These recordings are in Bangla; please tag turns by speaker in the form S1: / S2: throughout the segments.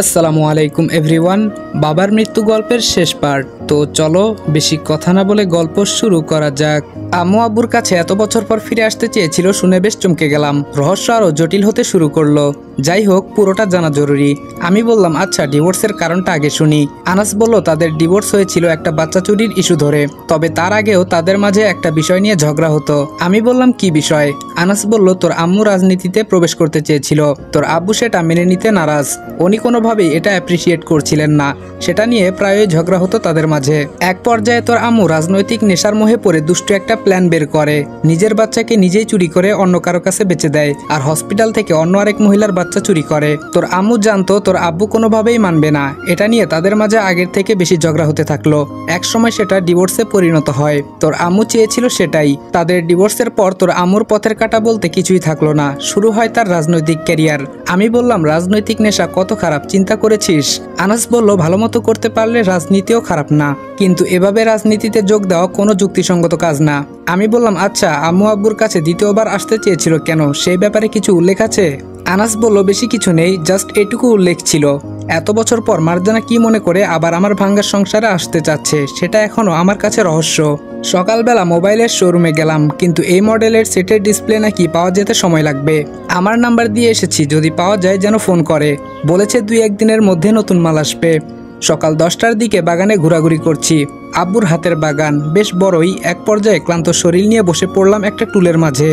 S1: আসসালামু আলাইকুম এভরিওয়ান। বাবার মৃত্যু গল্পের শেষ পার্ট। তো চলো বেশি কথা না বলে গল্প শুরু করা যাক। আম্মু আব্বুর কাছে এত বছর পর ফিরে আসতে চেয়েছিল শুনে বেশ চমকে গেলাম। রহস্য আরও জটিল হতে শুরু করলো। যাই হোক, পুরোটা জানা জরুরি। আমি বললাম, আচ্ছা ডিভোর্সের কারণটা আগে শুনি। আনাস বলল তাদের ডিভোর্স হয়েছিল একটা বাচ্চা চুরির ইস্যু ধরে, তবে তার আগেও তাদের মাঝে একটা বিষয় নিয়ে ঝগড়া হতো। আমি বললাম, কি বিষয়? আনাস বলল, তোর আম্মু রাজনীতিতে প্রবেশ করতে চেয়েছিল, তোর আব্বু সেটা মেনে নিতে নারাজ। উনি কোনোভাবেই এটা অ্যাপ্রিসিয়েট করছিলেন না। সেটা নিয়ে প্রায়ই ঝগড়া হতো তাদের মাঝে। এক পর্যায়ে তোর আম্মু রাজনৈতিক নেশার মোহে পড়ে দুষ্টু একটা প্ল্যান বের করে। নিজের বাচ্চাকে নিজেই চুরি করে অন্য কারো কাছে বেচে দেয়, আর হসপিটাল থেকে অন্য আরেক মহিলার বাচ্চা চুরি করে। তোর আম্মু জানতো তোর আব্বু কোনোভাবেই মানবে না। এটা নিয়ে তাদের মাঝে আগের থেকে বেশি ঝগড়া হতে থাকলো। এক সময় সেটা ডিভোর্সে পরিণত হয়। তোর আম্মু চেয়েছিল সেটাই। তাদের ডিভোর্সের পর তোর আম্মুর পথের কাঁটা বলতে কিছুই থাকলো না। শুরু হয় তার রাজনৈতিক ক্যারিয়ার। আমি বললাম, রাজনৈতিক নেশা কত খারাপ চিন্তা করেছিস? আনাস বলল, ভালো মতো করতে পারলে রাজনীতিও খারাপ না, কিন্তু এভাবে রাজনীতিতে যোগ দেওয়া কোনো যুক্তিসঙ্গত কাজ না। আমি বললাম, আচ্ছা আম্মু আব্বুর কাছে দ্বিতীয়বার আসতে চেয়েছিল কেন? সেই ব্যাপারে কিছু উল্লেখ আছে? আনাস বলল, বেশি কিছু নেই, জাস্ট এটুকু উল্লেখ ছিল। এত বছর পর মার্জানা কি মনে করে আবার আমার ভাঙ্গার সংসারে আসতে চাচ্ছে সেটা এখনো আমার কাছে রহস্য। সকালবেলা মোবাইলের শোরুমে গেলাম, কিন্তু এই মডেলের সেটের ডিসপ্লে নাকি পাওয়া যেতে সময় লাগবে। আমার নাম্বার দিয়ে এসেছি, যদি পাওয়া যায় যেন ফোন করে। বলেছে 2-1 দিনের মধ্যে নতুন মাল আসবে। সকাল 10টার দিকে বাগানে ঘোরাঘুরি করছি। আব্বুর হাতের বাগান বেশ বড়ই। এক পর্যায়ে ক্লান্ত শরীর নিয়ে বসে পড়লাম একটা টুলের মাঝে।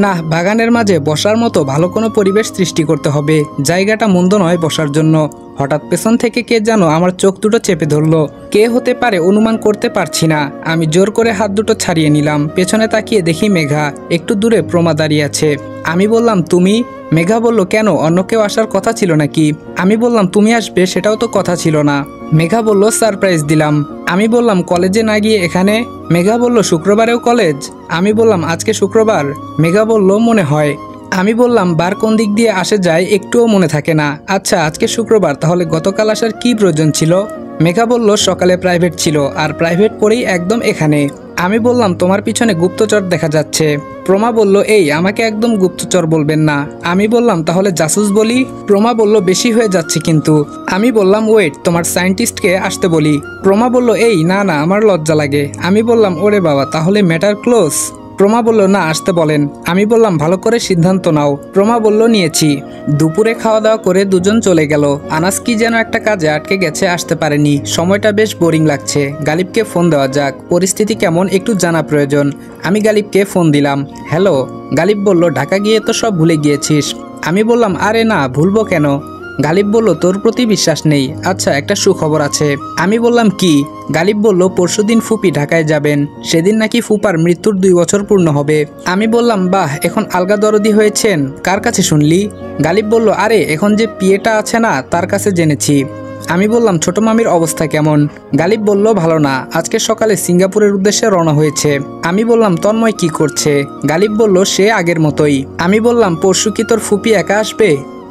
S1: না, বাগানের মাঝে বসার মতো ভালো কোনো পরিবেশ সৃষ্টি করতে হবে। জায়গাটা মন্দ নয় বসার জন্য। হঠাৎ পেছন থেকে কে যেন আমার চোখ দুটো চেপে ধরলো। কে হতে পারে অনুমান করতে পারছি না। আমি জোর করে হাত দুটো ছাড়িয়ে নিলাম। পেছনে তাকিয়ে দেখি মেঘা। একটু দূরে প্রমা দাঁড়িয়ে আছে। আমি বললাম, তুমি? মেঘা বলল, কেন, অন্য কেউ আসার কথা ছিল নাকি? আমি বললাম, তুমি আসবে সেটাও তো কথা ছিল না। মেঘা বলল, সারপ্রাইজ দিলাম। আমি বললাম, কলেজে না গিয়ে এখানে? মেঘা বলল, শুক্রবারেও কলেজ? আমি বললাম, আজকে শুক্রবার? মেঘা বলল, মনে হয়। আমি বললাম, বার কোন দিক দিয়ে আসে যায় একটুও মনে থাকে না। আচ্ছা আজকে শুক্রবার, তাহলে গতকাল আসার কি প্রয়োজন ছিল? মেঘা বলল, সকালে প্রাইভেট ছিল, আর প্রাইভেট পড়েই একদম এখানে। আমি বললাম, তোমার পিছনে গুপ্তচর দেখা যাচ্ছে। প্রমা বলল, এই আমাকে একদম গুপ্তচর বলবেন না। আমি বললাম, তাহলে জাসুস বলি? প্রমা বলল, বেশি হয়ে যাচ্ছে কিন্তু। আমি বললাম, ওয়েট, তোমার সায়েন্টিস্টকে আসতে বলি। প্রমা বলল, এই না না, আমার লজ্জা লাগে। আমি বললাম, ওরে বাবা, তাহলে ম্যাটার ক্লোজ। প্রমা বলল, না, আসতে বলেন। আমি বললাম, ভালো করে সিদ্ধান্ত নাও। প্রমা বলল, নিয়েছি। দুপুরে খাওয়া দাওয়া করে দুজন চলে গেল। আনাস কি যেন একটা কাজে আটকে গেছে, আসতে পারেনি। সময়টা বেশ বোরিং লাগছে। গালিবকে ফোন দেওয়া যাক, পরিস্থিতি কেমন একটু জানা প্রয়োজন। আমি গালিবকে ফোন দিলাম। হ্যালো। গালিব বলল, ঢাকা গিয়ে তো সব ভুলে গিয়েছিস। আমি বললাম, আরে না, ভুলবো কেন? গালিব বলল, তোর প্রতি বিশ্বাস নেই। আচ্ছা, একটা সুখবর আছে। আমি বললাম, কি? গালিব বলল, পরশুদিন ফুপি ঢাকায় যাবেন। সেদিন নাকি ফুপার মৃত্যুর 2 বছর পূর্ণ হবে। আমি বললাম, বাহ, এখন আলগা দরদি হয়েছেন। কার কাছে শুনলি? গালিব বলল, আরে এখন যে পিয়েটা আছে না, তার কাছে জেনেছি। আমি বললাম, ছোট মামির অবস্থা কেমন? গালিব বলল, ভালো না, আজকে সকালে সিঙ্গাপুরের উদ্দেশ্যে রওনা হয়েছে। আমি বললাম, তন্ময় কি করছে? গালিব বলল, সে আগের মতোই। আমি বললাম, পরশু কি তোর ফুপি একা আসবে?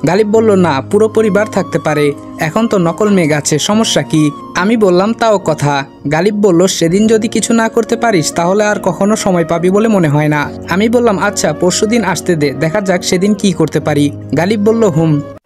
S1: গালিব বলল, না, পুরো পরিবার থাকতে পারে। এখন তো নকল মেঘ আছে, সমস্যা কি? আমি বললাম, তাও কথা। গালিব বলল, সেদিন যদি কিছু না করতে পারিস তাহলে আর কখনো সময় পাবি বলে মনে হয় না। আমি বললাম, আচ্ছা পরশুদিন আসতে দে, দেখা যাক সেদিন কি করতে পারি। গালিব বলল,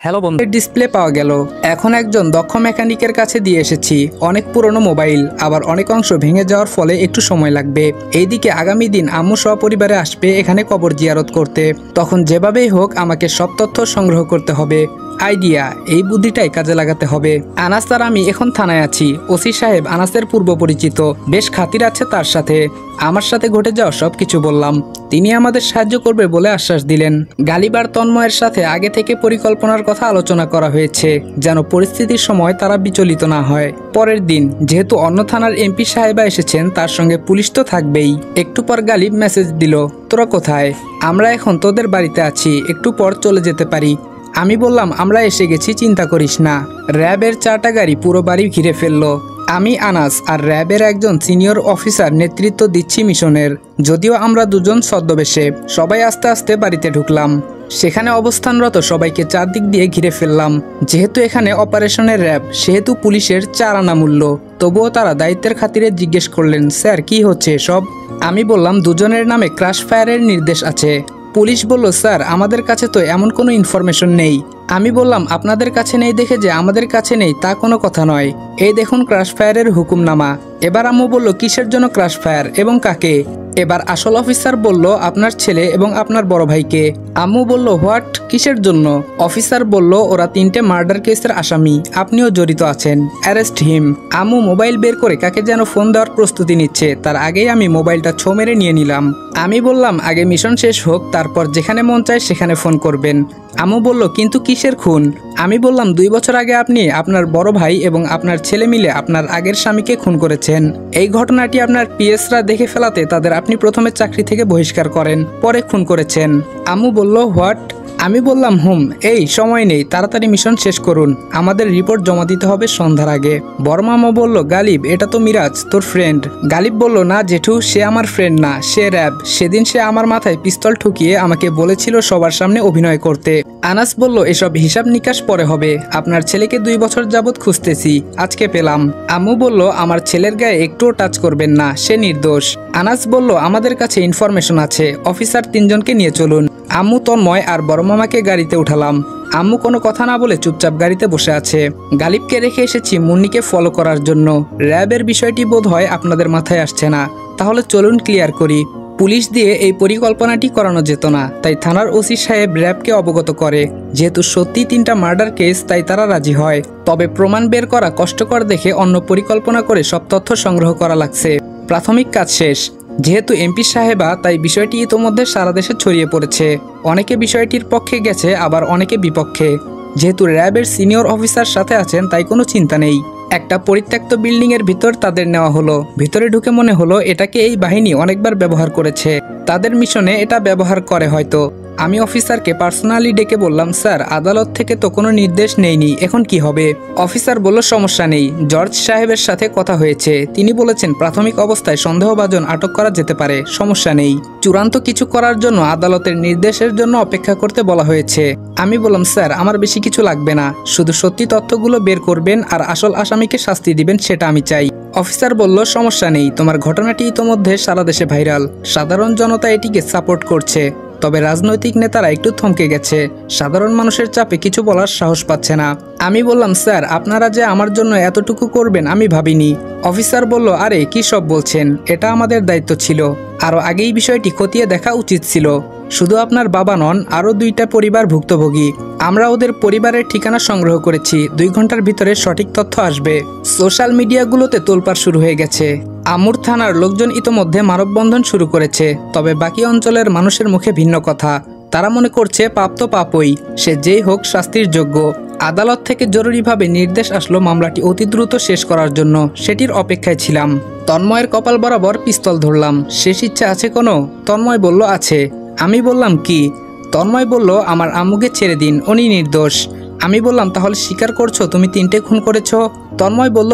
S1: হ্যালো বন্ধু, ডিসপ্লে পাওয়া গেল। এখন একজন দক্ষ মেকানিকের কাছে দিয়ে এসেছি। অনেক পুরনো মোবাইল, আবার অনেক অংশ ভেঙে যাওয়ার ফলে একটু সময় লাগবে। এইদিকে আগামী দিন আম্মু সপরিবারে আসবে এখানে কবর জিয়ারত করতে। তখন যেভাবেই হোক আমাকে সব তথ্য সংগ্রহ করতে হবে। আইডিয়া, এই বুদ্ধিটাই কাজে লাগাতে হবে। আনাস আর আমি এখন থানায় আছি। ওসি সাহেব আনাসের পূর্ব পরিচিত, বেশ খাতির আছে তার সাথে। আমার সাথে ঘটে যাওয়া সবকিছু বললাম। তিনি আমাদের সাহায্য করবে বলে আশ্বাস দিলেন। গালিব আর তন্ময়ের সাথে আগে থেকে পরিকল্পনার কথা আলোচনা করা হয়েছে, যেন পরিস্থিতির সময় তারা বিচলিত না হয়। পরের দিন যেহেতু অন্য থানার এমপি সাহেবা এসেছেন, তার সঙ্গে পুলিশ তো থাকবেই। একটু পর গালিব মেসেজ দিল, তোরা কোথায়? আমরা এখন তোদের বাড়িতে আছি, একটু পর চলে যেতে পারি। আমি বললাম, আমরা এসে গেছি, চিন্তা করিস না। র্যাবের 4টা গাড়ি পুরো বাড়ি ঘিরে ফেললো। আমি, আনাস আর র্যাবের একজন সিনিয়র অফিসার নেতৃত্ব দিচ্ছি মিশনের। যদিও আমরা দুজন ছদ্মবেশে। সবাই আস্তে আস্তে বাড়িতে ঢুকলাম। সেখানে অবস্থানরত সবাইকে চারদিক দিয়ে ঘিরে ফেললাম। যেহেতু এখানে অপারেশনের র্যাব, সেহেতু পুলিশের 4 আনা মূল্য। তবুও তারা দায়িত্বের খাতিরে জিজ্ঞেস করলেন, স্যার কি হচ্ছে এসব? আমি বললাম, দুজনের নামে ক্রাশ ফায়ারের নির্দেশ আছে। পুলিশ বলল, স্যার আমাদের কাছে তো এমন কোনো ইনফরমেশন নেই। আমি বললাম, আপনাদের কাছে নেই দেখে যে আমাদের কাছে নেই তা কোনো কথা নয়। এই দেখুন ক্রাশ ফায়ারের হুকুমনামা। এবার আম্মু বলল, কিসের জন্য ক্রাশ ফায়ার এবং কাকে? এবার আসল অফিসার বলল, আপনার ছেলে এবং আপনার বড় ভাইকে। আম্মু বলল, হোয়াট, কিসের জন্য? অফিসার বলল, ওরা 3টে মার্ডার কেসের আসামি, আপনিও জড়িত আছেন, অ্যারেস্ট হিম। আম্মু মোবাইল বের করে কাকে যেন ফোন দেওয়ার প্রস্তুতি নিচ্ছে, তার আগেই আমি মোবাইলটা ছো মেরে নিয়ে নিলাম। আমি বললাম, আগে মিশন শেষ হোক, তারপর যেখানে মন চায় সেখানে ফোন করবেন। আম্মু বলল, কিন্তু কিসের খুন? আমি বললাম, 2 বছর আগে আপনি, আপনার বড় ভাই এবং আপনার ছেলে মিলে আপনার আগের স্বামীকে খুন করেছেন। এই ঘটনাটি আপনার পিএসরা দেখে ফেলাতে তাদের আপনি প্রথমে চাকরি থেকে বহিষ্কার করেন, পরে খুন করেছেন। আম্মু বলল, হোয়াট? আমি বললাম, এই সময় নেই, তাড়াতাড়ি মিশন শেষ করুন, আমাদের রিপোর্ট জমা দিতে হবে সন্ধ্যার আগে। বড় মামা বলল, গালিব, এটা তো মিরাজ, তোর ফ্রেন্ড। গালিব বলল, না জেঠু, সে আমার ফ্রেন্ড না, সে র্যাব। সেদিন সে আমার মাথায় পিস্তল ঠুকিয়ে আমাকে বলেছিল সবার সামনে অভিনয় করতে। আনাস বলল, এসব হিসাব নিকাশ পরে হবে, আপনার ছেলেকে 2 বছর যাবৎ খুঁজতেছি, আজকে পেলাম। আম্মু বলল, আমার ছেলের গায়ে একটুও টাচ করবেন না, সে নির্দোষ। আনাস বলল, আমাদের কাছে ইনফরমেশন আছে, অফিসার 3 জনকে নিয়ে চলুন। আম্মু, তন্ময় আর বড় মামাকে গাড়িতে উঠালাম। আম্মু কোনো কথা না বলে চুপচাপ গাড়িতে বসে আছে। গালিবকে রেখে এসেছি মুন্নিকে ফলো করার জন্য। র্যাবের বিষয়টি বোধ হয় আপনাদের মাথায় আসছে না, তাহলে চলুন ক্লিয়ার করি। পুলিশ দিয়ে এই পরিকল্পনাটি করানো যেত না, তাই থানার ওসি সাহেব র্যাবকে অবগত করে। যেহেতু সত্যি 3টা মার্ডার কেস, তাই তারা রাজি হয়। তবে প্রমাণ বের করা কষ্টকর দেখে অন্য পরিকল্পনা করে সব তথ্য সংগ্রহ করা লাগছে। প্রাথমিক কাজ শেষ। যেহেতু এমপি সাহেবা, তাই বিষয়টি ইতোমধ্যে সারা দেশে ছড়িয়ে পড়েছে। অনেকে বিষয়টির পক্ষে গেছে, আবার অনেকে বিপক্ষে। যেহেতু র্যাবের সিনিয়র অফিসার সাথে আছেন, তাই কোনো চিন্তা নেই। একটা পরিত্যক্ত বিল্ডিং এর ভিতর তাদের নেওয়া হলো। ভিতরে ঢুকে মনে হলো এটাকে এই বাহিনী অনেকবার ব্যবহার করেছে, তাদের মিশনে এটা ব্যবহার করে হয়তো। আমি অফিসারকে পার্সোনালি ডেকে বললাম, স্যার, আদালত থেকে তো কোনো নির্দেশ নেইনি, এখন কি হবে? অফিসার বলল, সমস্যা নেই, জর্জ সাহেবের সাথে কথা হয়েছে, তিনি বলেছেন প্রাথমিক অবস্থায় সন্দেহভাজন আটক করা যেতে পারে, সমস্যা নেই। চূড়ান্ত কিছু করার জন্য আদালতের নির্দেশের জন্য অপেক্ষা করতে বলা হয়েছে। আমি বললাম, স্যার, আমার বেশি কিছু লাগবে না, শুধু সত্যি তথ্যগুলো বের করবেন আর আসল আসামিকে শাস্তি দিবেন, সেটা আমি চাই। অফিসার বলল, সমস্যা নেই, তোমার ঘটনাটি ইতোমধ্যে সারা দেশে ভাইরাল, সাধারণ জনতা এটিকে সাপোর্ট করছে। তবে রাজনৈতিক নেতারা একটু থমকে গেছে, সাধারণ মানুষের চাপে কিছু বলার সাহস পাচ্ছে না। আমি বললাম, স্যার, আপনারা যে আমার জন্য এতটুকু করবেন আমি ভাবিনি। অফিসার বলল, আরে কি সব বলছেন, এটা আমাদের দায়িত্ব ছিল, আরও আগেই বিষয়টি খতিয়ে দেখা উচিত ছিল। শুধু আপনার বাবা নন, আরও 2টা পরিবার ভুক্তভোগী। আমরা ওদের পরিবারের ঠিকানা সংগ্রহ করেছি, 2 ঘন্টার ভিতরে সঠিক তথ্য আসবে। সোশ্যাল মিডিয়াগুলোতে তোলপাড় শুরু হয়ে গেছে। আমুর থানার লোকজন ইতোমধ্যে মানববন্ধন শুরু করেছে। তবে বাকি অঞ্চলের মানুষের মুখে ভিন্ন কথা। তারা মনে করছে পাপ তো পাপই, সে যেই হোক শাস্তির যোগ্য। আদালত থেকে জরুরিভাবে নির্দেশ আসলো মামলাটি অতি দ্রুত শেষ করার জন্য, সেটির অপেক্ষায় ছিলাম। তন্ময়ের কপাল বরাবর পিস্তল ধরলাম। শেষ ইচ্ছা আছে কোনো? তন্ময় বলল, আছে। আমি বললাম, কি? তন্ময় বলল, আমার আম্মুকে ছেড়ে দিন, উনি নির্দোষ। আমি বললাম, তাহলে স্বীকার করছো তুমি 3টে খুন করেছ? তন্ময় বলল,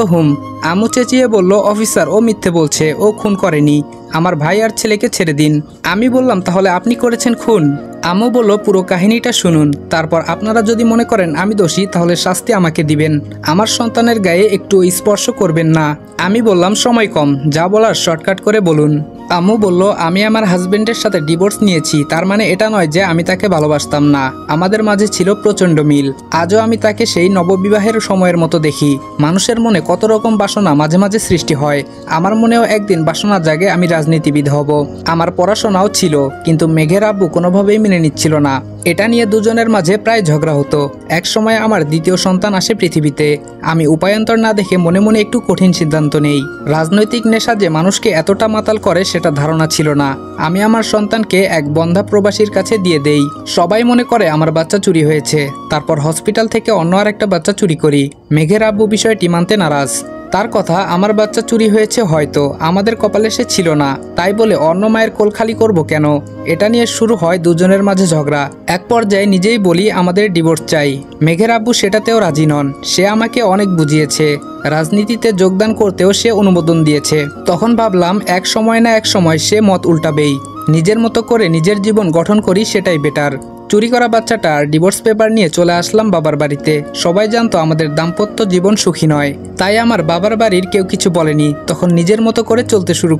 S1: আম্মু চেঁচিয়ে বলল, অফিসার, ও মিথ্যে বলছে, ও খুন করেনি, আমার ভাই আর ছেলেকে ছেড়ে দিন। আমি বললাম, তাহলে আপনি করেছেন খুন? আম্মু বলল, পুরো কাহিনীটা শুনুন, তারপর আপনারা যদি মনে করেন আমি দোষী তাহলে শাস্তি আমাকে দিবেন, আমার সন্তানের গায়ে একটু স্পর্শ করবেন না। আমি বললাম, সময় কম, যা বলার শর্টকাট করে বলুন। আম্মু বলল, আমি আমার হাজবেন্ডের সাথে ডিভোর্স নিয়েছি, তার মানে এটা নয় যে আমি তাকে ভালোবাসতাম না, আমাদের মাঝে ছিল প্রচণ্ড মিল। আজও আমি তাকে সেই নববিবাহের সময়ের মতো দেখি। মানুষের মনে কত রকম বাসনা মাঝে মাঝে সৃষ্টি হয়, আমার মনেও একদিন বাসনা জাগে আমি রাজনীতিবিদ হব। আমার পড়াশোনাও ছিল, কিন্তু মেঘের আব্বু কোনোভাবেই মেনে নিচ্ছিল না। এটা নিয়ে দুজনের মাঝে প্রায় ঝগড়া হতো। এক সময় আমার 2য় সন্তান আসে পৃথিবীতে। আমি উপায়ন্তর না দেখে মনে মনে একটু কঠিন সিদ্ধান্ত নেই। রাজনৈতিক নেশা যে মানুষকে এতটা মাতাল করে সেটা ধারণা ছিল না। আমি আমার সন্তানকে এক বন্ধা প্রবাসীর কাছে দিয়ে দেই। সবাই মনে করে আমার বাচ্চা চুরি হয়েছে। তারপর হসপিটাল থেকে অন্য আরেকটা বাচ্চা চুরি করি। মেঘের আব্বু বিষয়টি মানতে নারাজ। তার কথা, আমার বাচ্চা চুরি হয়েছে হয়তো, আমাদের কপালে সে ছিল না, তাই বলে অন্য মায়ের কোল খালি করব কেন? এটা নিয়ে শুরু হয় দুজনের মাঝে ঝগড়া। এক পর্যায়ে নিজেই বলি আমাদের ডিভোর্স চাই। মেঘের আব্বু সেটাতেও রাজি নন। সে আমাকে অনেক বুঝিয়েছে, রাজনীতিতে যোগদান করতেও সে অনুমোদন দিয়েছে। তখন ভাবলাম এক সময় না এক সময় সে মত উল্টাবেই। নিজের মতো করে নিজের জীবন গঠন করি, সেটাই বেটার। চুরি করা বাচ্চাটার ডিভোর্স পেপার নিয়ে চলে আসলাম বাবার বাড়িতে। সবাই জানতো আমাদের দাম্পত্য জীবন সুখী নয়। তাই আমার বাবার বাড়ির কেউ কিছু বলেনি। তখন নিজের মতো করে চলতে শুরু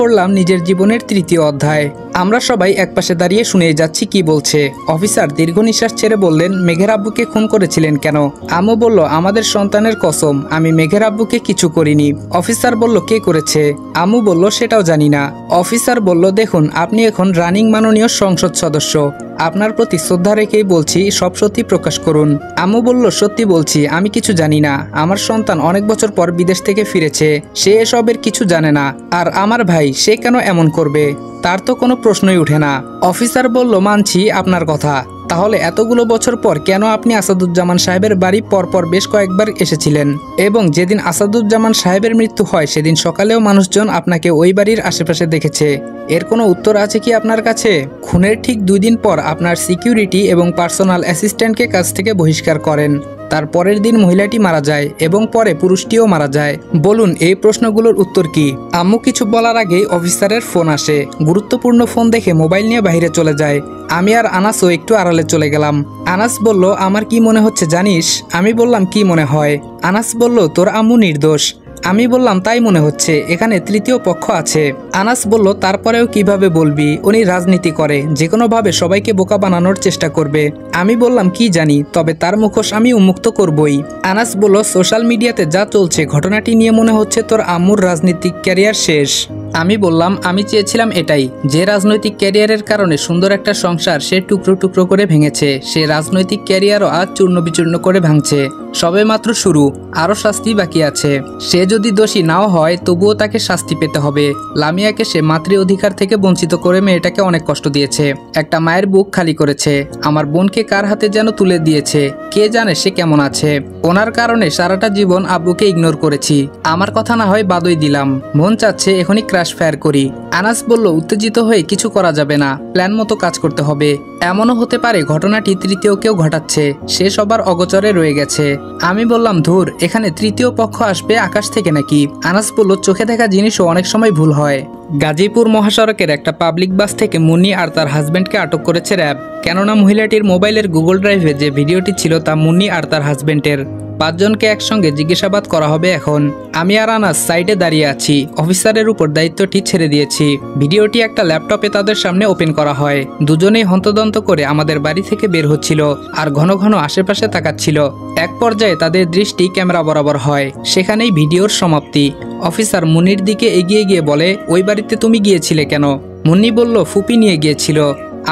S1: করলাম নিজের জীবনের তৃতীয় অধ্যায়। আমরা সবাই একপাশে দাঁড়িয়ে শুনে যাচ্ছি কি বলছে। অফিসার দীর্ঘ নিঃশ্বাস ছেড়ে বললেন, মেঘের আব্বুকে খুন করেছিলেন কেন? আম্মু বলল, আমাদের সন্তানের কসম, আমি মেঘের আব্বুকে কিছু করিনি। অফিসার বলল, কে করেছে? আম্মু বলল, সেটাও জানি না। অফিসার বলল, দেখুন, আপনি এখন রানিং মাননীয় সংসদ সদস্য, আপনার প্রতি শ্রদ্ধা রেখেই বলছি, সব সত্যি প্রকাশ করুন। আম্মু বলল, সত্যি বলছি, আমি কিছু জানি না। আমার সন্তান অনেক বছর পর বিদেশ থেকে ফিরেছে, সে এসবের কিছু জানে না। আর আমার ভাই, সে কেন এমন করবে? তার তো কোনো প্রশ্নই উঠে না। অফিসার বলল, মানছি আপনার কথা, তাহলে এতগুলো বছর পর কেন আপনি আসাদুজ্জামান সাহেবের বাড়ি পরপর বেশ কয়েকবার এসেছিলেন? এবং যেদিন আসাদুজ্জামান সাহেবের মৃত্যু হয় সেদিন সকালেও মানুষজন আপনাকে ওই বাড়ির আশেপাশে দেখেছে। এর কোনো উত্তর আছে কি আপনার কাছে? খুনের ঠিক 2 দিন পর আপনার সিকিউরিটি এবং পার্সোনাল অ্যাসিস্ট্যান্টকে কাজ থেকে বহিষ্কার করেন। তার পরের দিন মহিলাটি মারা যায় এবং পরে পুরুষটিও মারা যায়। বলুন, এই প্রশ্নগুলোর উত্তর কি? আম্মু কিছু বলার আগেই অফিসারের ফোন আসে। গুরুত্বপূর্ণ ফোন দেখে মোবাইল নিয়ে বাইরে চলে যায়। আমি আর আনাসও একটু আড়ালে চলে গেলাম। আনাস বলল, আমার কি মনে হচ্ছে জানিস? আমি বললাম, কি মনে হয়? আনাস বলল, তোর আম্মু নির্দোষ। আমি বললাম, তাই মনে হচ্ছে, এখানে তৃতীয় পক্ষ আছে। আনাস বলল, তারপরেও কিভাবে বলবি? উনি রাজনীতি করে, যে কোনোভাবে সবাইকে বোকা বানানোর চেষ্টা করবে। আমি বললাম, কি জানি, তবে তার মুখোশ আমি উন্মুক্ত করবই। আনাস বলল, সোশ্যাল মিডিয়াতে যা চলছে ঘটনাটি নিয়ে মনে হচ্ছে তোর আম্মুর রাজনৈতিক ক্যারিয়ার শেষ। আমি বললাম, আমি চেয়েছিলাম এটাই, যে রাজনৈতিক ক্যারিয়ারের কারণে সুন্দর একটা সংসার সে টুকরো টুকরো করে ভেঙেছে, সে রাজনৈতিক ক্যারিয়ারও আজ চূর্ণ বিচূর্ণ করে ভাঙছে। সবে মাত্র শুরু, আরও শাস্তি বাকি আছে। সে যদি দোষী নাও হয় তবুও তাকে শাস্তি পেতে হবে। লামিয়াকে সে মাতৃ অধিকার থেকে বঞ্চিত করে মেয়েটাকে অনেক কষ্ট দিয়েছে, একটা মায়ের বুক খালি করেছে। আমার বোনকে কার হাতে যেন তুলে দিয়েছে, কে জানে সে কেমন আছে। ওনার কারণে সারাটা জীবন আব্বুকে ইগনোর করেছি। আমার কথা না হয় বাদই দিলাম, মন চাচ্ছে এখনই ক্র্যাশ ফায়ার করি। আনাস বলল, উত্তেজিত হয়ে কিছু করা যাবে না, প্ল্যান মতো কাজ করতে হবে। এমনও হতে পারে ঘটনাটি তৃতীয় কেউ ঘটাচ্ছে, সে সবার অগোচরে রয়ে গেছে। আমি বললাম, ধুর, এখানে তৃতীয় পক্ষ আসবে আকাশ থেকে নাকি? আনাস বলল, চোখে দেখা জিনিসও অনেক সময় ভুল হয়। গাজীপুর মহাসড়কের একটা পাবলিক বাস থেকে মুন্নি আর তার হাজব্যান্ডকে আটক করেছে র্যাব, কেননা মহিলাটির মোবাইলের গুগল ড্রাইভে যে ভিডিওটি ছিল তা মুন্নি আর তার হাজব্যান্ডের। 5 জনকে একসঙ্গে জিজ্ঞাসাবাদ করা হবে এখন। আমি আর আনাস সাইডে দাঁড়িয়ে আছি, অফিসারের উপর দায়িত্বটি ছেড়ে দিয়েছি। ভিডিওটি একটা ল্যাপটপে তাদের সামনে ওপেন করা হয়। দুজনেই হন্তদন্ত করে আমাদের বাড়ি থেকে বের হচ্ছিল আর ঘন ঘন আশেপাশে তাকাচ্ছিল। এক পর্যায়ে তাদের দৃষ্টি ক্যামেরা বরাবর হয়, সেখানেই ভিডিওর সমাপ্তি। অফিসার মুন্নির দিকে এগিয়ে গিয়ে বলে, ওই বাড়িতে তুমি গিয়েছিলে কেন? মুন্নি বলল, ফুপি নিয়ে গিয়েছিল।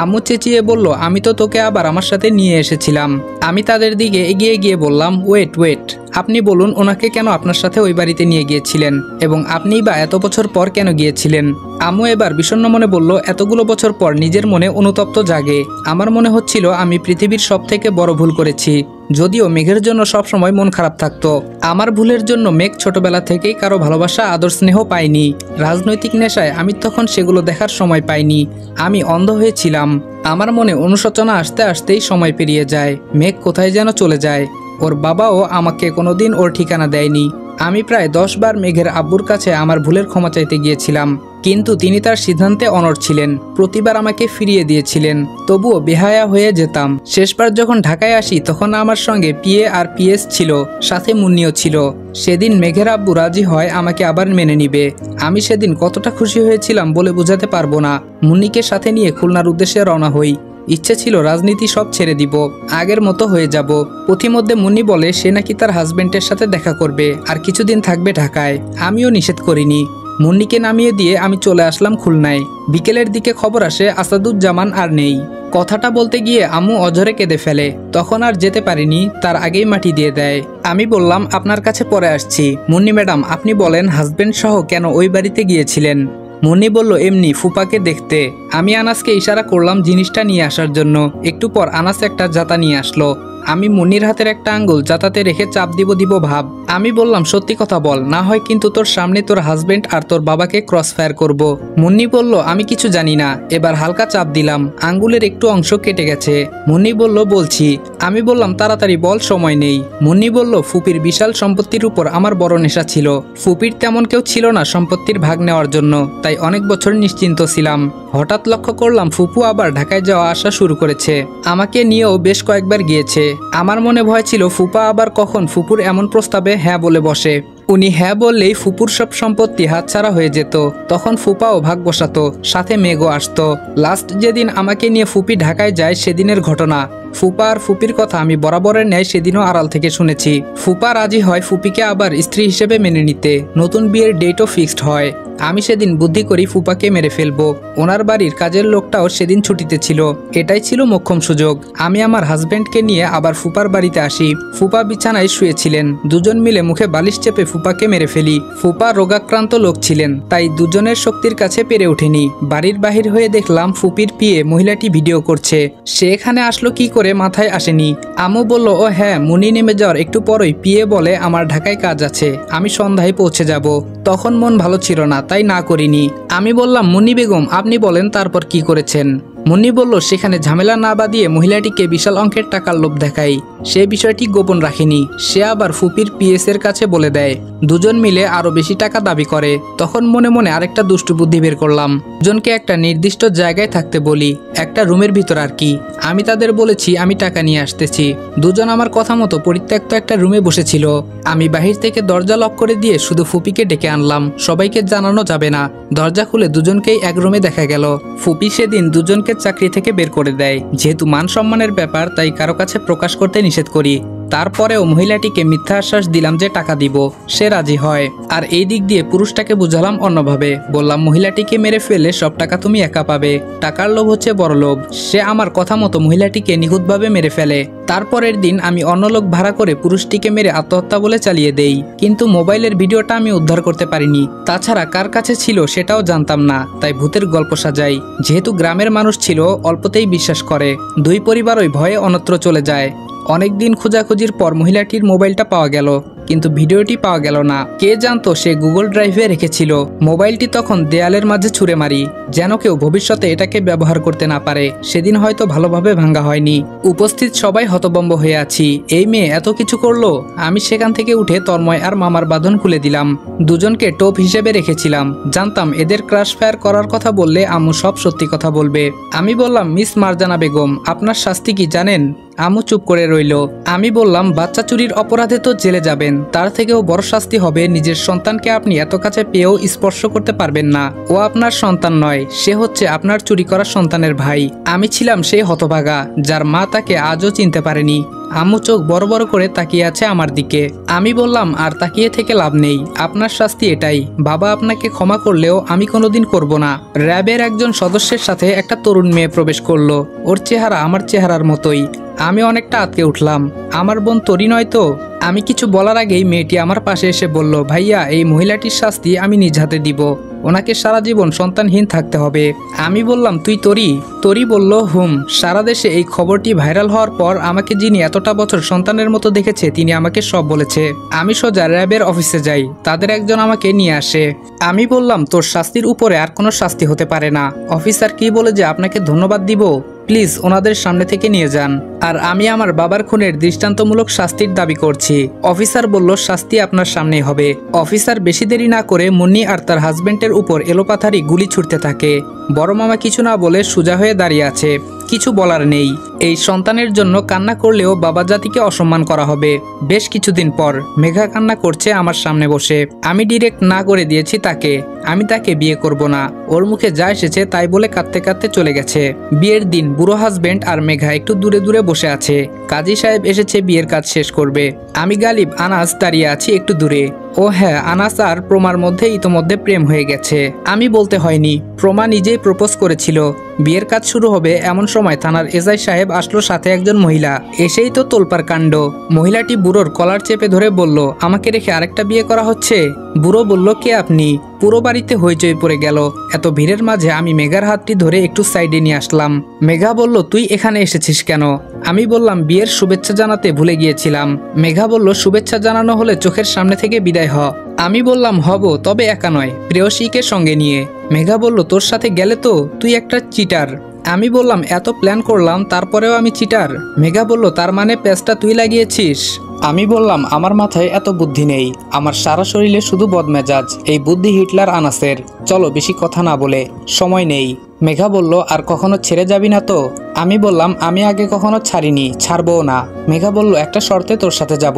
S1: আম্মু চেঁচিয়ে বলল, আমি তো তোকে আবার আমার সাথে নিয়ে এসেছিলাম। আমি তাদের দিকে এগিয়ে গিয়ে বললাম, ওয়েট, আপনি বলুন, ওনাকে কেন আপনার সাথে ওই বাড়িতে নিয়ে গিয়েছিলেন এবং আপনিই বা এত বছর পর কেন গিয়েছিলেন? আম্মু এবার বিষণ্ণ মনে বলল, এতগুলো বছর পর নিজের মনে অনুতপ্ত জাগে। আমার মনে হচ্ছিল আমি পৃথিবীর সব থেকে বড় ভুল করেছি। যদিও মেঘের জন্য সবসময় মন খারাপ থাকতো, আমার ভুলের জন্য মেঘ ছোটবেলা থেকেই কারো ভালোবাসা আদর স্নেহ পায়নি। রাজনৈতিক নেশায় আমি তখন সেগুলো দেখার সময় পাইনি, আমি অন্ধ হয়েছিলাম। আমার মনে অনুশোচনা আসতে আসতেই সময় পেরিয়ে যায়, মেঘ কোথায় যেন চলে যায়। ওর বাবাও আমাকে কোনোদিন ওর ঠিকানা দেয়নি। আমি প্রায় 10 বার মেঘের আব্বুর কাছে আমার ভুলের ক্ষমা চাইতে গিয়েছিলাম, কিন্তু তিনি তার সিদ্ধান্তে অনড় ছিলেন। প্রতিবার আমাকে ফিরিয়ে দিয়েছিলেন, তবুও বেহায়া হয়ে যেতাম। শেষবার যখন ঢাকায় আসি তখন আমার সঙ্গে পিএ আর পিএস ছিল, সাথে মুন্নিও ছিল। সেদিন মেঘের আব্বু রাজি হয় আমাকে আবার মেনে নিবে। আমি সেদিন কতটা খুশি হয়েছিলাম বলে বোঝাতে পারবো না। মুন্নিকে সাথে নিয়ে খুলনার উদ্দেশ্যে রওনা হই। ইচ্ছে ছিল রাজনীতি সব ছেড়ে দিব, আগের মতো হয়ে যাব। পথিমধ্যে মুন্নি বলে সে নাকি তার হাজবেন্ডের সাথে দেখা করবে আর কিছুদিন থাকবে ঢাকায়। আমিও নিষেধ করিনি। মুন্নিকে নামিয়ে দিয়ে আমি চলে আসলাম খুলনায়। বিকেলের দিকে খবর আসে আসাদুজ্জামান আর নেই। কথাটা বলতে গিয়ে আম্মু অঝরে কেঁদে ফেলে। তখন আর যেতে পারিনি, তার আগেই মাটি দিয়ে দেয়। আমি বললাম, আপনার কাছে পরে আসছি। মুন্নি ম্যাডাম, আপনি বলেন হাজবেন্ড সহ কেন ওই বাড়িতে গিয়েছিলেন? মুন্নি বলল, এমনি ফুপাকে দেখতে। আমি আনাসকে ইশারা করলাম জিনিসটা নিয়ে আসার জন্য। একটু পর আনাস একটা জাতা নিয়ে আসলো। আমি মুন্নির হাতের একটা আঙ্গুল জাতাতে রেখে চাপ দিব ভাব। আমি বললাম, সত্যি কথা বল, না হয় কিন্তু তোর সামনে তোর হাজবেন্ড আর তোর বাবাকে ক্রস ফায়ার করব। মুন্নি বলল, আমি কিছু জানি না। এবার হালকা চাপ দিলাম, আঙ্গুলের একটু অংশ কেটে গেছে। মুন্নি বলল, বলছি। আমি বললাম, তাড়াতাড়ি বল, সময় নেই। মুন্নি বলল, ফুপির বিশাল সম্পত্তির উপর আমার বড় নেশা ছিল। ফুপির তেমন কেউ ছিল না সম্পত্তির ভাগ নেওয়ার জন্য, তাই অনেক বছর নিশ্চিন্ত ছিলাম। হঠাৎ লক্ষ্য করলাম ফুপু আবার ঢাকায় যাওয়া আসা শুরু করেছে। আমাকে নিয়েও বেশ কয়েকবার গিয়েছে। আমার মনে ভয় ছিল ফুপা আবার কখন ফুপুর এমন প্রস্তাবে হ্যাঁ বলে বসে। উনি হ্যাঁ বললেই ফুপুর সব সম্পত্তি হাতছাড়া হয়ে যেত, তখন ফুপাও ভাগ বসাতো, সাথে মেঘও আসতো। লাস্ট যেদিন আমাকে নিয়ে ফুপি ঢাকায় যায় সেদিনের ঘটনা। ফুপা আর ফুপির কথা আমি বরাবরের ন্যায় সেদিনও আড়াল থেকে শুনেছি। ফুপা রাজি হয় ফুপিকে আবার স্ত্রী হিসেবে মেনে নিতে, নতুন বিয়ের ডেটও ফিক্সড হয়। আমি সেদিন বুদ্ধি করি ফুপাকে মেরে ফেলবো। ওনার বাড়ির কাজের লোকটাও সেদিন ছুটিতে ছিল। এটাই ছিল মোক্ষম সুযোগ। আমি আমার হাজবেন্ডকে নিয়ে আবার ফুপার বাড়িতে আসি। ফুপা বিছানায় শুয়েছিলেন, দুজন মিলে মুখে বালিশ চেপে ফুপাকে মেরে ফেলি। ফুপা রোগাক্রান্ত লোক ছিলেন, তাই দুজনের শক্তির কাছে পেরে ওঠেনি। বাড়ির বাহির হয়ে দেখলাম ফুপির পিয়ে মহিলাটি ভিডিও করছে। সে এখানে আসলো কি করে মাথায় আসেনি। আম্মু বলল, ও হ্যাঁ, মুনি নেমে যাওয়ার একটু পরই পিয়ে বলে আমার ঢাকায় কাজ আছে, আমি সন্ধ্যায় পৌঁছে যাব। তখন মন ভালো ছিল না, তাই না করিনি। আমি বললাম, মুন্নি বেগম আপনি বলেন তারপর কি করেছেন। মুন্নি বলল, সেখানে ঝামেলা না বাঁধিয়ে মহিলাটিকে বিশাল অঙ্কের টাকার লোভ দেখাই। সে বিষয়টি গোপন রাখেনি। সে আবার ফুপির পিএস এর কাছে বলে দেয়। দুজন মিলে আরো বেশি টাকা দাবি করে। তখন মনে মনে আরেকটা দুষ্টু বুদ্ধি বের করলাম। দুজনকে একটা নির্দিষ্ট জায়গায় থাকতে বলি, একটা রুমের ভিতর আর কি। আমি তাদের বলেছি আমি টাকা নিয়ে আসতেছি। দুজন আমার কথা মতো পরিত্যক্ত একটা রুমে বসেছিল। আমি বাহির থেকে দরজা লক করে দিয়ে শুধু ফুপিকে ডেকে আনলাম, সবাইকে জানানো যাবে না। দরজা খুলে দুজনকেই এক রুমে দেখা গেল। ফুপি সেদিন দুজনকে চাকরি থেকে বের করে দেয়। যেহেতু মান সম্মানের ব্যাপার, তাই কারো কাছে প্রকাশ করতে নিষেধ করি। তারপরেও মহিলাটিকে মিথ্যা আশ্বাস দিলাম যে টাকা দিব। সে রাজি হয়। আর এই দিক দিয়ে পুরুষটাকে বুঝালাম অন্যভাবে। বললাম, মহিলাটিকে মেরে ফেলে সব টাকা তুমি একা পাবে। টাকার লোভ হচ্ছে বড় লোভ। সে আমার কথা মতো মহিলাটিকে নিখুঁতভাবে মেরে ফেলে। তারপরের দিন আমি অন্য লোক ভাড়া করে পুরুষটিকে মেরে আত্মহত্যা বলে চালিয়ে দেই। কিন্তু মোবাইলের ভিডিওটা আমি উদ্ধার করতে পারিনি। তাছাড়া কার কাছে ছিল সেটাও জানতাম না, তাই ভূতের গল্প সাজাই। যেহেতু গ্রামের মানুষ ছিল, অল্পতেই বিশ্বাস করে। দুই পরিবারই ভয়ে অন্যত্র চলে যায়। অনেকদিন খোঁজাখুঁজির পর মহিলাটির মোবাইলটা পাওয়া গেল, কিন্তু ভিডিওটি পাওয়া গেল না। কে জানতো সে গুগল ড্রাইভে রেখেছিল। মোবাইলটি তখন দেয়ালের মাঝে ছুঁড়ে মারি, যেন কেউ ভবিষ্যতে এটাকে ব্যবহার করতে না পারে। সেদিন হয়তো ভালোভাবে ভাঙা হয়নি। উপস্থিত সবাই হতভম্ব হয়ে আছি। এই মেয়ে এত কিছু করলো। আমি সেখান থেকে উঠে তন্ময় আর মামার বাঁধন খুলে দিলাম। দুজনকে টোপ হিসেবে রেখেছিলাম। জানতাম এদের ক্রাশ ফায়ার করার কথা বললে আম্মু সব সত্যি কথা বলবে। আমি বললাম, মিস মারজানা বেগম, আপনার শাস্তি কি জানেন? আম্মু চুপ করে রইল। আমি বললাম, বাচ্চা চুরির অপরাধে তো জেলে যাবেন, তার থেকেও বড় শাস্তি হবে নিজের সন্তানকে আপনি এত কাছে পেয়েও স্পর্শ করতে পারবেন না। ও আপনার সন্তান নয়, সে হচ্ছে আপনার চুরি করা সন্তানের ভাই। আমি ছিলাম সেই হতভাগা যার মা তাকে আজও চিনতে পারেনি। আম্মু চোখ বড় বড় করে তাকিয়ে আছে আমার দিকে। আমি বললাম, আর তাকিয়ে থেকে লাভ নেই, আপনার শাস্তি এটাই। বাবা আপনাকে ক্ষমা করলেও আমি কোনোদিন করব না। র্যাবের একজন সদস্যের সাথে একটা তরুণ মেয়ে প্রবেশ করলো। ওর চেহারা আমার চেহারার মতোই। আমি অনেকটা আটকে উঠলাম। আমার বোন তরি নয় তো? আমি কিছু বলার আগেই মেয়েটি আমার পাশে এসে বলল, ভাইয়া, এই মহিলাটির শাস্তি আমি নিজ হাতে দিব। ওনাকে সারা জীবন সন্তানহীন থাকতে হবে। আমি বললাম, তুই তরি? তরি বলল, হুম। সারা দেশে এই খবরটি ভাইরাল হওয়ার পর আমাকে যিনি এতটা বছর সন্তানের মতো দেখেছে, তিনি আমাকে সব বলেছে। আমি সোজা র্যাবের অফিসে যাই। তাদের একজন আমাকে নিয়ে আসে। আমি বললাম, তোর শাস্তির উপরে আর কোনো শাস্তি হতে পারে না। অফিসার কি বলে যে আপনাকে ধন্যবাদ দিব? প্লিজ ওনাদের সামনে থেকে নিয়ে যান। আর আমি আমার বাবার খুনের দৃষ্টান্তমূলক শাস্তির দাবি করছি। অফিসার বলল, শাস্তি আপনার সামনেই হবে। অফিসার বেশি দেরি না করে মুন্নি আর তার হাজবেন্ডের উপর এলোপাথারি গুলি ছুটতে থাকে। বড় মামা কিছু না বলে সোজা হয়ে দাঁড়িয়ে আছে। কিছু বলার নেই। এই সন্তানের জন্য কান্না করলেও বাবা জাতিকে অসম্মান করা হবে। বেশ কিছুদিন পর মেঘা কান্না করছে আমার সামনে বসে। আমি ডিরেক্ট না করে দিয়েছি তাকে। আমি তাকে বিয়ে করব না। ওর মুখে যা এসেছে তাই বলে কাঁদতে কাঁদতে চলে গেছে। বিয়ের দিন বুড়ো হাজবেন্ড আর মেঘা একটু দূরে দূরে বসে আছে। কাজী সাহেব এসেছে বিয়ের কাজ শেষ করবে। আমি গালিব আনাস দাঁড়িয়ে আছি একটু দূরে। ও হ্যাঁ, আনাস আর প্রমার মধ্যে ইতোমধ্যে প্রেম হয়ে গেছে। আমি বলতে হয়নি, প্রমা নিজেই প্রপোজ করেছিল। বিয়ের কাজ শুরু হবে এমন সময় থানার এসআই সাহেব আসলো, সাথে একজন মহিলা। এসেই তো তোলপাড় কাণ্ড। মহিলাটি বুড়োর কলার চেপে ধরে বলল, আমাকে রেখে আরেকটা বিয়ে করা হচ্ছে? বুড়ো বলল, কে আপনি? পুরো বাড়িতে হইচই পড়ে গেল। এত ভিড়ের মাঝে আমি মেঘার হাতটি ধরে একটু সাইডে নিয়ে আসলাম। মেঘা বলল, তুই এখানে এসেছিস কেন? আমি বললাম, বিয়ের শুভেচ্ছা জানাতে ভুলে গিয়েছিলাম। মেঘা বলল, শুভেচ্ছা জানানো হলে চোখের সামনে থেকে বিদায় হ। আমি বললাম, হব, তবে একা নয়, প্রেয়সীকে সঙ্গে নিয়ে। মেঘা বলল, তোর সাথে গেলে তো তুই একটা চিটার। আমি বললাম, এত প্ল্যান করলাম তারপরেও আমি চিটার? মেঘা বলল, তার মানে প্যাচটা তুই লাগিয়েছিস? আমি বললাম আমার মাথায় এত বুদ্ধি নেই, আমার সারা শরীরে শুধু বদমেজাজ, এই বুদ্ধি হিটলার আনাসের, চলো বেশি কথা না বলে, সময় নেই। মেঘা বলল আর কখনো ছেড়ে যাবি না তো? আমি বললাম আমি আগে কখনো ছাড়িনি, ছাড়বও না। মেঘা বলল একটা শর্তে তোর সাথে যাব।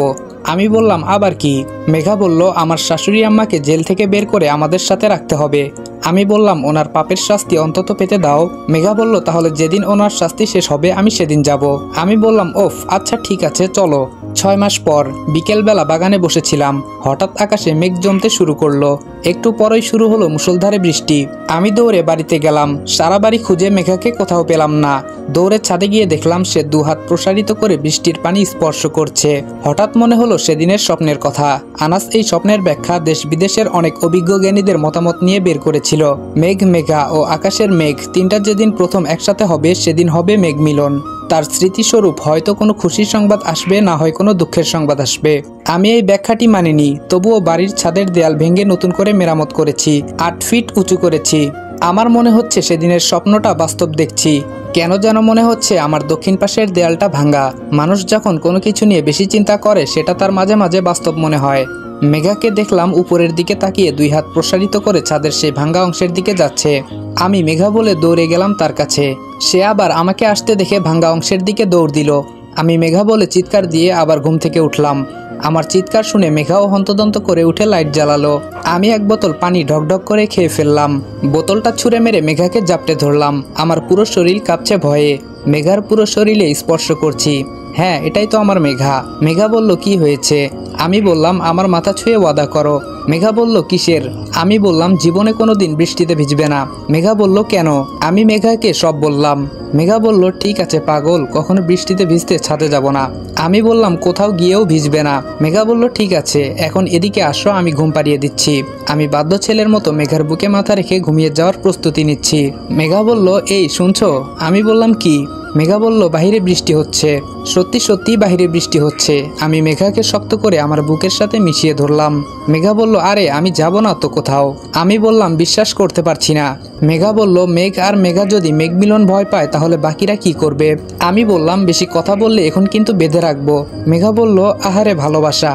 S1: আমি বললাম আবার কি? মেঘা বলল আমার শাশুড়ি আম্মাকে জেল থেকে বের করে আমাদের সাথে রাখতে হবে। আমি বললাম ওনার পাপের শাস্তি অন্তত পেতে দাও। মেঘা বলল তাহলে যেদিন ওনার শাস্তি শেষ হবে আমি সেদিন যাব। আমি বললাম ওফ আচ্ছা ঠিক আছে চলো। 6 মাস পর বিকেলবেলা বাগানে বসেছিলাম, হঠাৎ আকাশে মেঘ জমতে শুরু করলো। একটু পরেই শুরু হলো মুষলধারে বৃষ্টি। আমি দৌড়ে বাড়িতে গেলাম, সারা বাড়ি খুঁজে মেঘাকে কোথাও পেলাম না। দৌড়ে ছাদে গিয়ে দেখলাম সে দুহাত প্রসারিত করে বৃষ্টির পানি স্পর্শ করছে। হঠাৎ মনে হলো সেদিনের স্বপ্নের কথা। আনাস এই স্বপ্নের ব্যাখ্যা দেশ বিদেশের অনেক অভিজ্ঞ জ্ঞানীদের মতামত নিয়ে বের করেছিল। মেঘ, মেঘা ও আকাশের মেঘ তিনটা যেদিন প্রথম একসাথে হবে সেদিন হবে মেঘ মিলন। তার স্মৃতিস্বরূপ হয়তো কোনো খুশির সংবাদ আসবে, না হয় কোনো দুঃখের সংবাদ আসবে। আমি এই ব্যাখ্যাটি মানিনি, তবুও বাড়ির ছাদের দেয়াল ভেঙে নতুন করে মেরামত করেছি, 8 ফিট উঁচু করেছি। আমার মনে হচ্ছে সেদিনের স্বপ্নটা বাস্তব দেখছি। কেন যেন মনে হচ্ছে আমার দক্ষিণ পাশের দেয়ালটা ভাঙা। মানুষ যখন কোনো কিছু নিয়ে বেশি চিন্তা করে সেটা তার মাঝে মাঝে বাস্তব মনে হয়। মেঘাকে দেখলাম উপরের দিকে তাকিয়ে 2 হাত প্রসারিত করে ছাদের সেই ভাঙা অংশের দিকে যাচ্ছে। আমি মেঘা বলে দৌড়ে গেলাম তার কাছে। সে আবার আমাকে আসতে দেখে ভাঙা অংশের দিকে দৌড় দিল। আমি মেঘা বলে চিৎকার দিয়ে আবার ঘুম থেকে উঠলাম। আমার চিৎকার শুনে মেঘাও হন্তদন্ত করে উঠে লাইট জ্বালালো। আমি এক বোতল পানি ঢকঢক করে খেয়ে ফেললাম। বোতলটা ছুঁড়ে মেরে মেঘাকে জাপটে ধরলাম। আমার পুরো শরীর কাঁপছে ভয়ে। মেঘার পুরো শরীরে স্পর্শ করছি। হ্যাঁ এটাই তো আমার মেঘা। মেঘা বলল কি হয়েছে? আমি বললাম আমার মাথা ছুঁয়ে ওয়াদা করো। মেঘা বলল কিসের? আমি বললাম জীবনে কোনোদিন বৃষ্টিতে ভিজবে না। মেঘা বলল কেন? আমি মেঘাকে সব বললাম। মেঘা বলল ঠিক আছে পাগল, কখনো বৃষ্টিতে ভিজতে ছাদে যাব না। আমি বললাম কোথাও গিয়েও ভিজবে না। মেঘা বলল ঠিক আছে, এখন এদিকে আসো, আমি ঘুম পাড়িয়ে দিচ্ছি। আমি বাধ্য ছেলের মতো মেঘার বুকে মাথা রেখে ঘুমিয়ে যাওয়ার প্রস্তুতি নিচ্ছি। মেঘা বলল এই শুনছো? আমি বললাম কি? মেঘা বলল বাহিরে বৃষ্টি হচ্ছে। সত্যি সত্যি বাহিরে বৃষ্টি হচ্ছে। আমি মেঘাকে শক্ত করে আমার বুকের সাথে মিশিয়ে ধরলাম। মেঘা বলল আরে আমি যাব না তো কোথাও। আমি বললাম বিশ্বাস করতে পারছি না। মেঘা বলল মেঘ আর মেঘা যদি মেঘ মিলন ভয় পায় তাহলে বাকিরা কি করবে? আমি বললাম বেশি কথা বললে এখন কিন্তু বেঁধে রাখবো। মেঘা বলল আহারে ভালোবাসা।